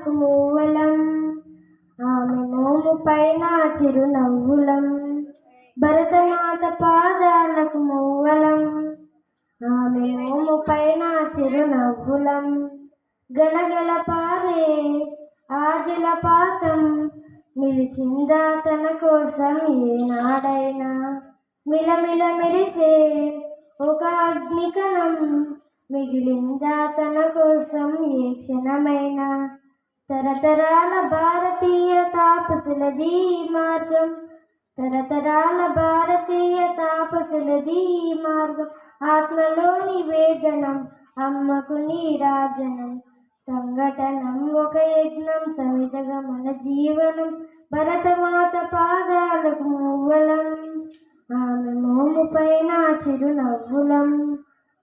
పాదాలకు మూవలం, ఆమె మోము పైన చిరునవ్వులం. భరతమాత పాదాలకు మూవలం, ఆమె మోము పైన చిరునవ్వులం. గలగల పారే ఆ జలపాతం నిలిచిందా తన కోసం ఏనాడైనా. మిలమిల మెరిసే ఒక అగ్నికణం మిగిలిందా తన కోసం ఏ క్షణమైనా. తరతరాల భారతీయ తాపసులది మార్గం, తరతరాల భారతీయ తాపసులది మార్గం. ఆత్మలోని వేదనం అమ్మకు నీరాజనం, సంఘటనం ఒక యజ్ఞం సమితగా మన జీవనం. భరతమాత పాదాలకు మూవలం, ఆమె మోము పైన చిరునవ్వులం.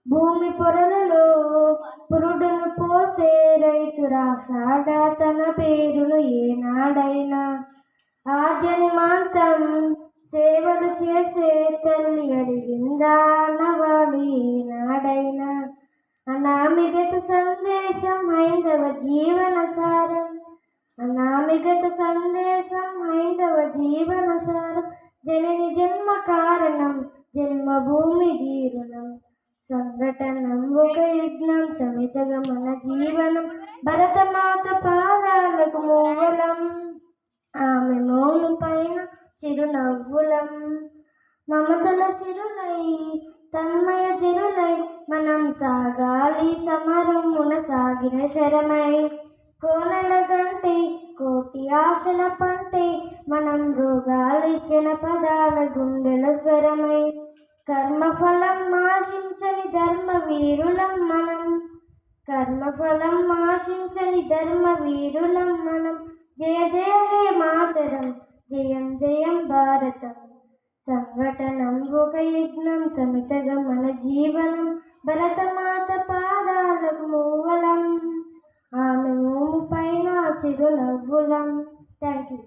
భూమి పొరలలో పురుడును పోసే రైతు రాసాడా తన పేరును ఏనాడైనా. ఆ జన్మాంతం సేవలు చేసే తల్లి అడిగిందా నవాలు ఏనాడైనా. అనామిగత సందేశం హైందవ జీవన సారం, అనామిగత సందేశం హైందవ జీవన సారం. జనని జన్మ కారణం జన్మభూమి దీరుణం, సంఘటనం ఒక యజ్ఞం సమితగా మన జీవనం. భరతమాత పాదాలకు మూవలం, ఆమె మోము పైన చిరునవ్వులం. మమతల సిరులై తన్మయ జిరులై మనం సాగాలి సమరమున సాగిన శరమై. కోనల గంటే కోటి ఆశల పంటే మనం రోగాలి జనపదాల గుండెల స్వరమై. కర్మఫలం ఆశించని ధర్మ వీరులం మనం, కర్మఫలం ఆశించని ధర్మ వీరులం మనం. జయ జయ హే మాతరం, జయం జయం భారతం. సంఘటనం ఒక యజ్ఞం సమితగా మన జీవనం. భరతమాత పాదాలకు మూవలం, ఆమె మోము పైన చిరునవ్వులం. Thank you.